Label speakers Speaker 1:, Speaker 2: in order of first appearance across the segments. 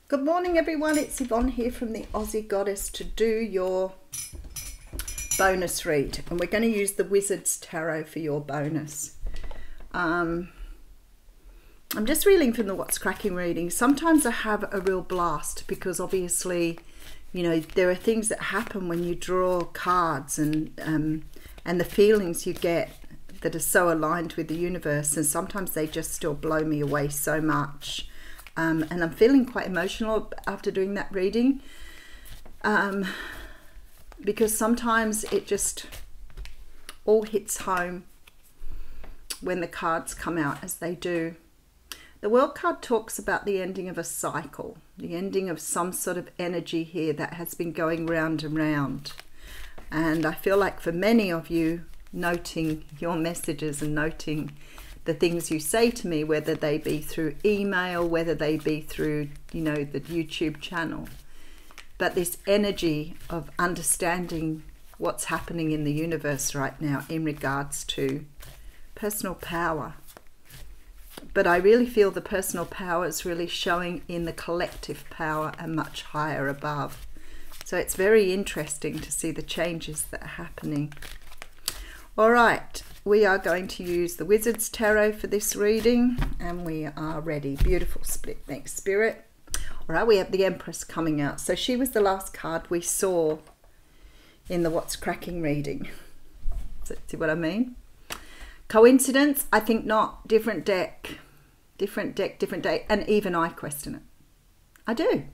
Speaker 1: Good morning everyone, it's Yvonne here from the Aussie Goddess to do your bonus read, and we're going to use the Wizard's Tarot for your bonus. I'm just reeling from the What's Cracking reading. Sometimes I have a real blast because obviously, you know, there are things that happen when you draw cards and the feelings you get that are so aligned with the universe, and sometimes they just still blow me away so much. And I'm feeling quite emotional after doing that reading because sometimes it just all hits home when the cards come out as they do. The World card talks about the ending of a cycle, the ending of some sort of energy here that has been going round and round. And I feel like for many of you, noting your messages and noting the things you say to me, whether they be through email, whether they be through, you know, the YouTube channel. But this energy of understanding what's happening in the universe right now in regards to personal power. But I really feel the personal power is really showing in the collective power and much higher above. So it's very interesting to see the changes that are happening. All right. We are going to use the Wizard's Tarot for this reading, and we are ready. Beautiful split. Thanks, Spirit. All right, we have the Empress coming out. So she was the last card we saw in the What's Cracking reading. See what I mean? Coincidence? I think not. Different deck, different day. And even I question it. I do.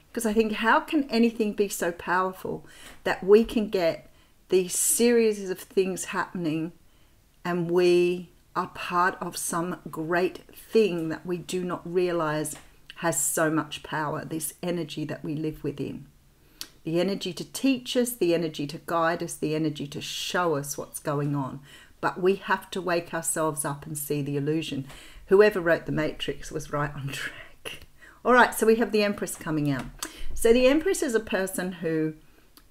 Speaker 1: Because I think, how can anything be so powerful that we can get these series of things happening and we are part of some great thing that we do not realize has so much power, this energy that we live within. The energy to teach us, the energy to guide us, the energy to show us what's going on. But we have to wake ourselves up and see the illusion. Whoever wrote The Matrix was right on track. All right, so we have the Empress coming out. So the Empress is a person who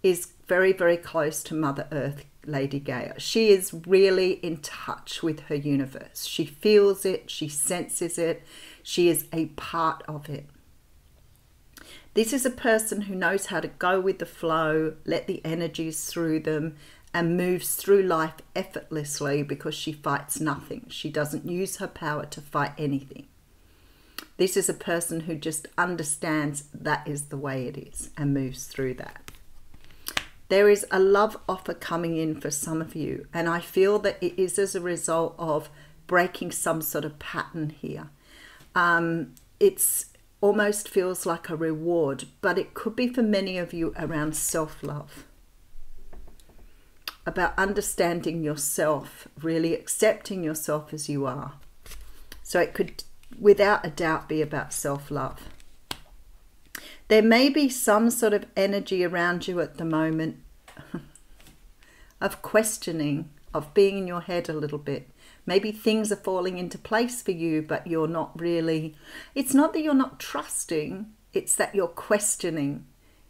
Speaker 1: is very, very close to Mother Earth, Lady Gaia. She is really in touch with her universe. She feels it, she senses it, she is a part of it. This is a person who knows how to go with the flow, let the energies through them, and moves through life effortlessly because she fights nothing. She doesn't use her power to fight anything. This is a person who just understands that is the way it is and moves through that. There is a love offer coming in for some of you, and I feel that it is as a result of breaking some sort of pattern here. It's almost feels like a reward, but it could be for many of you around self-love, about understanding yourself, really accepting yourself as you are. So it could, without a doubt, be about self-love. There may be some sort of energy around you at the moment of questioning, of being in your head a little bit. Maybe things are falling into place for you, but you're not really, it's not that you're not trusting, it's that you're questioning,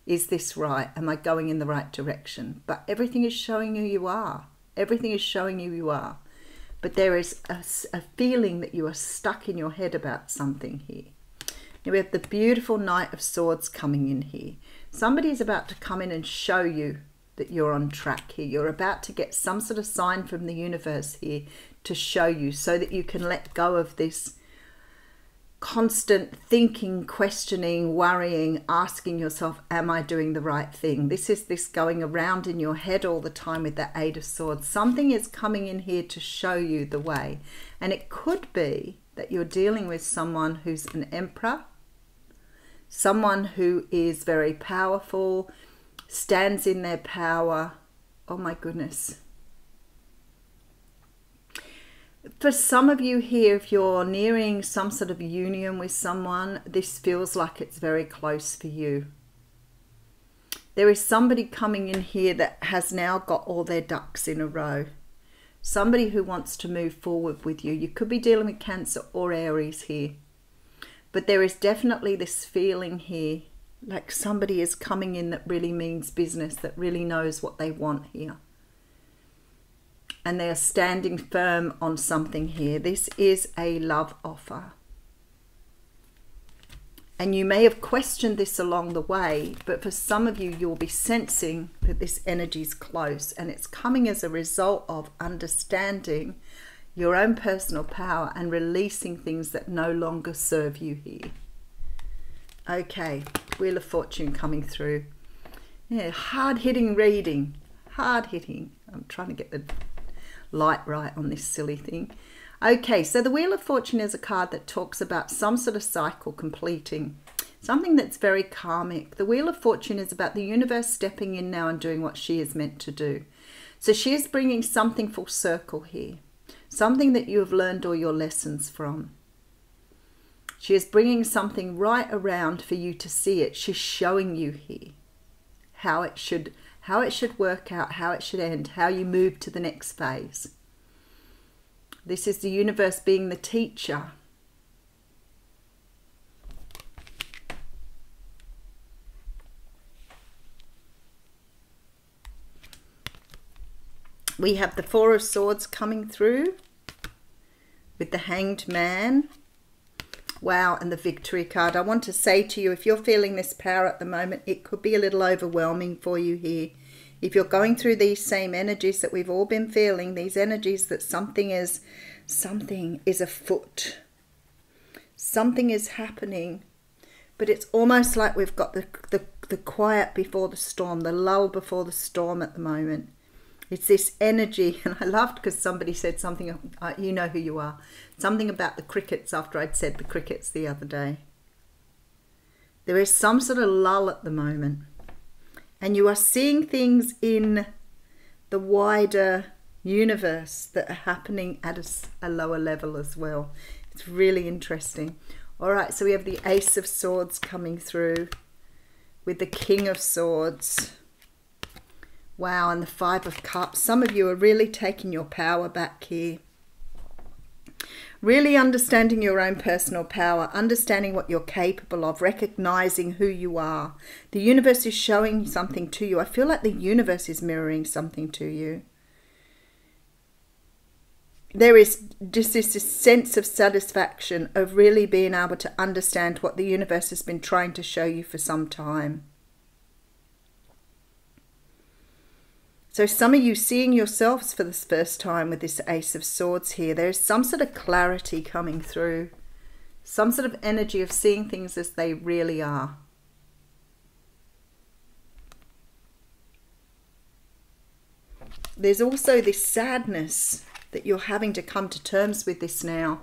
Speaker 1: is this right? Am I going in the right direction? But everything is showing you you are. Everything is showing you you are. But there is a feeling that you are stuck in your head about something here. We have the beautiful Knight of Swords coming in here. Somebody is about to come in and show you that you're on track here. You're about to get some sort of sign from the universe here to show you, so that you can let go of this constant thinking, questioning, worrying, asking yourself, am I doing the right thing? This is this going around in your head all the time with that Eight of Swords. Something is coming in here to show you the way. And it could be that you're dealing with someone who's an emperor, someone who is very powerful, stands in their power. Oh my goodness. For some of you here, if you're nearing some sort of union with someone, this feels like it's very close for you. There is somebody coming in here that has now got all their ducks in a row. Somebody who wants to move forward with you. You could be dealing with Cancer or Aries here. But there is definitely this feeling here, like somebody is coming in that really means business, that really knows what they want here. And they are standing firm on something here. This is a love offer. And you may have questioned this along the way, but for some of you, you'll be sensing that this energy is close, and it's coming as a result of understanding your own personal power and releasing things that no longer serve you here. Okay, Wheel of Fortune coming through. Yeah, hard-hitting reading. Hard-hitting. I'm trying to get the light right on this silly thing. Okay, so the Wheel of Fortune is a card that talks about some sort of cycle completing, something that's very karmic. The Wheel of Fortune is about the universe stepping in now and doing what she is meant to do. So she is bringing something full circle here, something that you have learned all your lessons from. She is bringing something right around for you to see it. She's showing you here how it should work out, how it should end, how you move to the next phase. This is the universe being the teacher. We have the Four of Swords coming through with the Hanged Man. Wow, and the Victory card. I want to say to you, if you're feeling this power at the moment, it could be a little overwhelming for you here. If you're going through these same energies that we've all been feeling, these energies that something is afoot. Something is happening, but it's almost like we've got the quiet before the storm, the lull before the storm at the moment. It's this energy, and I laughed because somebody said something, you know who you are, something about the crickets after I'd said the crickets the other day. There is some sort of lull at the moment, and you are seeing things in the wider universe that are happening at a lower level as well. It's really interesting. All right, so we have the Ace of Swords coming through with the King of Swords. Wow, and the Five of Cups. Some of you are really taking your power back here. Really understanding your own personal power, understanding what you're capable of, recognizing who you are. The universe is showing something to you. I feel like the universe is mirroring something to you. There is just this sense of satisfaction of really being able to understand what the universe has been trying to show you for some time. So some of you seeing yourselves for the first time with this Ace of Swords here, there's some sort of clarity coming through, some sort of energy of seeing things as they really are. There's also this sadness that you're having to come to terms with this now.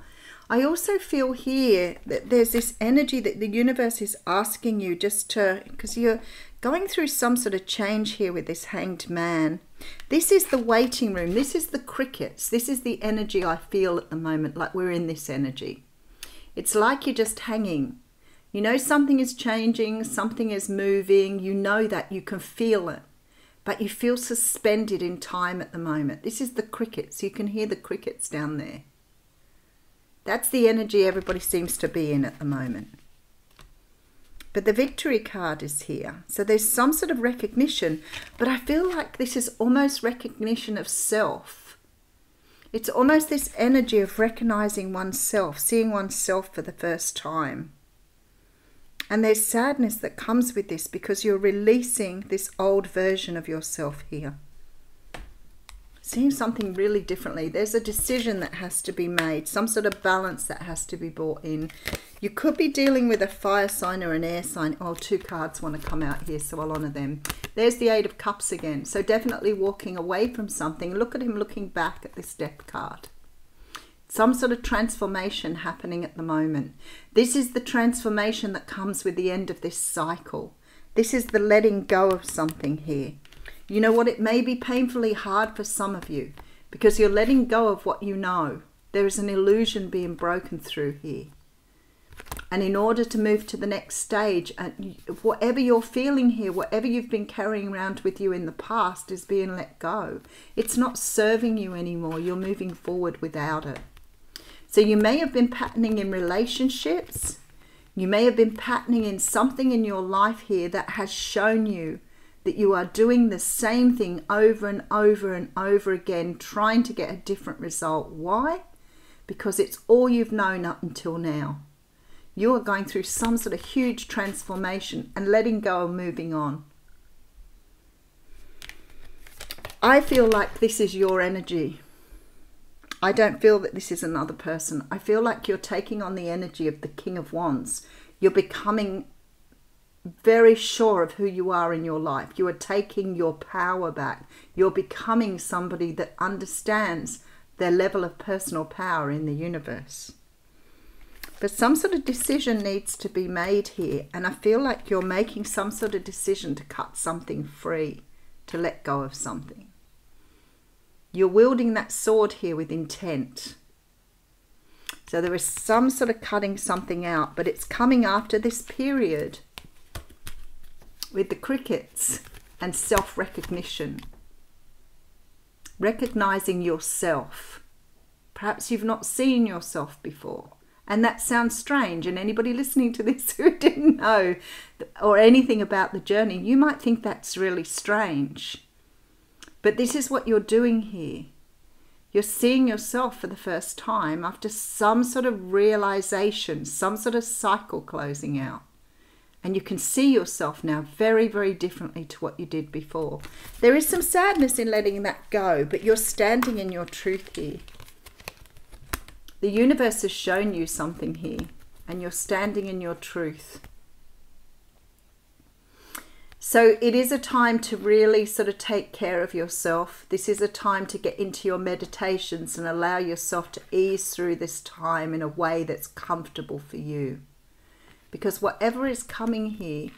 Speaker 1: I also feel here that there's this energy that the universe is asking you just to, because you're going through some sort of change here with this Hanged Man. This is the waiting room. This is the crickets. This is the energy I feel at the moment, like we're in this energy. It's like you're just hanging. You know something is changing, something is moving. You know that, you can feel it. But you feel suspended in time at the moment. This is the crickets. You can hear the crickets down there. That's the energy everybody seems to be in at the moment. But the Victory card is here. So there's some sort of recognition. But I feel like this is almost recognition of self. It's almost this energy of recognizing oneself, seeing oneself for the first time. And there's sadness that comes with this because you're releasing this old version of yourself here. Seeing something really differently. There's a decision that has to be made, some sort of balance that has to be brought in. You could be dealing with a fire sign or an air sign. Oh, two cards want to come out here, so I'll honor them. There's the Eight of Cups again. So definitely walking away from something. Look at him looking back at this Death card. Some sort of transformation happening at the moment. This is the transformation that comes with the end of this cycle. This is the letting go of something here. You know what? It may be painfully hard for some of you because you're letting go of what you know. There is an illusion being broken through here. And in order to move to the next stage, and whatever you're feeling here, whatever you've been carrying around with you in the past is being let go. It's not serving you anymore. You're moving forward without it. So you may have been patterning in relationships. You may have been patterning in something in your life here that has shown you that you are doing the same thing over and over and over again, trying to get a different result. Why? Because it's all you've known up until now. You are going through some sort of huge transformation and letting go and moving on. I feel like this is your energy. I don't feel that this is another person. I feel like you're taking on the energy of the King of Wands. You're becoming very sure of who you are in your life. You are taking your power back. You're becoming somebody that understands their level of personal power in the universe. But some sort of decision needs to be made here. And I feel like you're making some sort of decision to cut something free, to let go of something. You're wielding that sword here with intent. So there is some sort of cutting something out, but it's coming after this period with the crickets and self-recognition. Recognizing yourself. Perhaps you've not seen yourself before. And that sounds strange. And anybody listening to this who didn't know or anything about the journey, you might think that's really strange. But this is what you're doing here. You're seeing yourself for the first time after some sort of realization, some sort of cycle closing out. And you can see yourself now very, very differently to what you did before. There is some sadness in letting that go, but you're standing in your truth here. The universe has shown you something here, and you're standing in your truth. So it is a time to really sort of take care of yourself. This is a time to get into your meditations and allow yourself to ease through this time in a way that's comfortable for you. Because whatever is coming here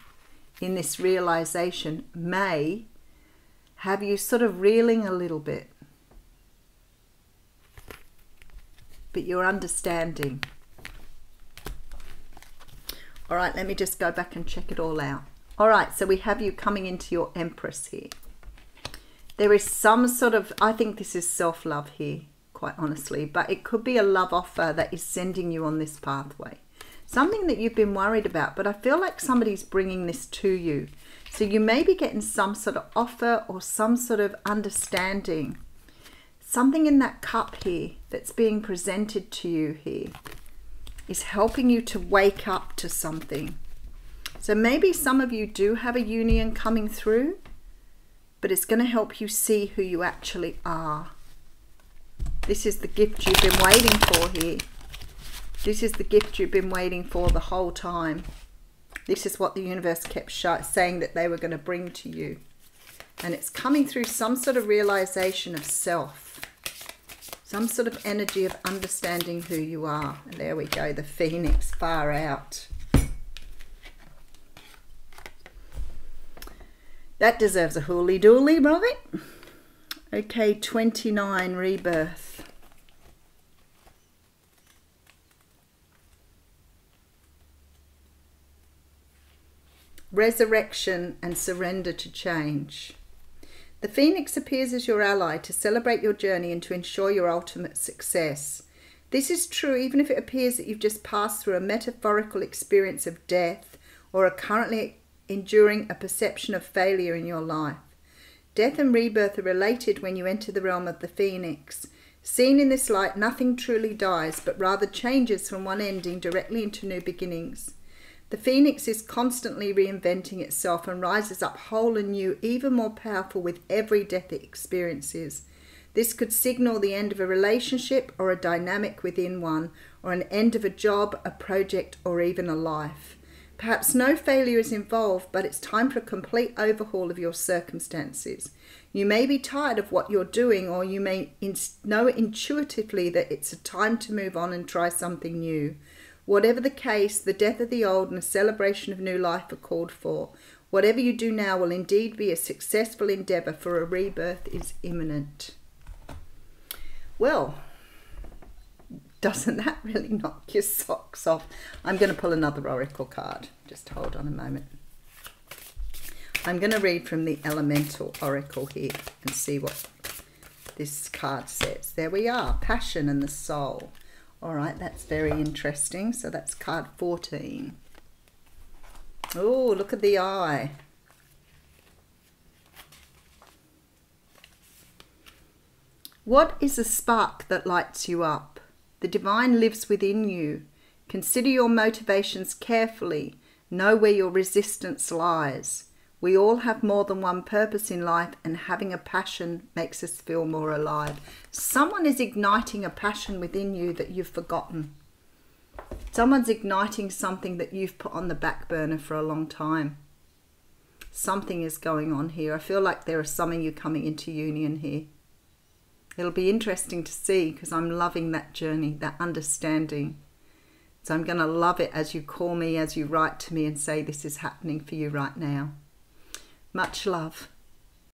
Speaker 1: in this realization may have you sort of reeling a little bit. But you're understanding. All right, let me just go back and check it all out. All right, so we have you coming into your Empress here. There is some sort of, I think this is self-love here, quite honestly, but it could be a love offer that is sending you on this pathway. Something that you've been worried about, but I feel like somebody's bringing this to you. So you may be getting some sort of offer or some sort of understanding. Something in that cup here that's being presented to you here is helping you to wake up to something. So maybe some of you do have a union coming through, but it's going to help you see who you actually are. This is the gift you've been waiting for here. This is the gift you've been waiting for the whole time. This is what the universe kept saying that they were going to bring to you. And it's coming through some sort of realization of self. Some sort of energy of understanding who you are. And there we go, the Phoenix, far out. That deserves a hooly-dooly, right? Okay, 29, rebirth. Resurrection and surrender to change. The Phoenix appears as your ally to celebrate your journey and to ensure your ultimate success. This is true even if it appears that you've just passed through a metaphorical experience of death or are currently enduring a perception of failure in your life. Death and rebirth are related when you enter the realm of the Phoenix. Seen in this light, nothing truly dies, but rather changes from one ending directly into new beginnings. The Phoenix is constantly reinventing itself and rises up whole and new, even more powerful with every death it experiences. This could signal the end of a relationship or a dynamic within one, or an end of a job, a project, or even a life. Perhaps no failure is involved, but it's time for a complete overhaul of your circumstances. You may be tired of what you're doing, or you may know intuitively that it's a time to move on and try something new. Whatever the case, the death of the old and a celebration of new life are called for. Whatever you do now will indeed be a successful endeavour, for a rebirth is imminent. Well, doesn't that really knock your socks off? I'm going to pull another oracle card. Just hold on a moment. I'm going to read from the Elemental Oracle here and see what this card says. There we are, Passion and the Soul. All right, that's very interesting. So that's card 14. Oh, look at the eye. What is a spark that lights you up? The divine lives within you. Consider your motivations carefully. Know where your resistance lies. We all have more than one purpose in life, and having a passion makes us feel more alive. Someone is igniting a passion within you that you've forgotten. Someone's igniting something that you've put on the back burner for a long time. Something is going on here. I feel like there are some of you coming into union here. It'll be interesting to see, because I'm loving that journey, that understanding. So I'm going to love it as you call me, as you write to me and say this is happening for you right now. Much love.